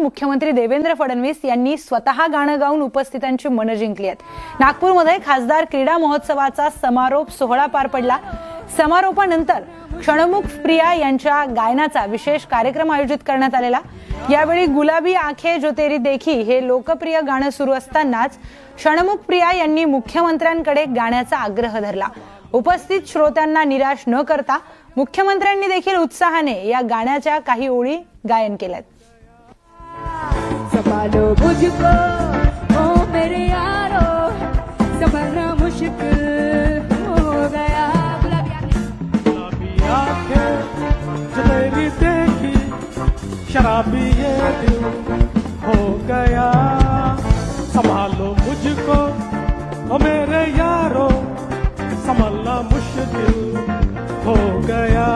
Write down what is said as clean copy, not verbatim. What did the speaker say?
मुख्यमंत्री देवेंद्र फडणवीस यांनी स्वतः गाणं गाऊन उपस्थितांची मनं जिंकली आहेत। नागपूरमध्ये खासदार क्रीडा महोत्सवाचा समारोप सोहळा पार पडला। समारोपानंतर क्षणमुख प्रिया यांच्या गायनाचा विशेष कार्यक्रम आयोजित करण्यात आलेला। यावेळी गुलाबी आंखें जो तेरी देखी हे लोकप्रिय गाणं सुरू असतानाच क्षणमुख प्रिया यांनी मुख्यमंत्र्यांकडे गाण्याचा आग्रह धरला। उपस्थित श्रोत्यांना निराश न करता मुख्यमंत्र्यांनी देखील उत्साहाने या गाण्याच्या काही ओळी गायन केल्यात। संभालो मुझको ओ मेरे यारो, संभालना मुश्किल हो गया। गुलाबी आंखें जो तेरी देखी, शराबी ये दिल हो गया। संभालो मुझको ओ मेरे यारो, संभालना मुश्किल हो गया।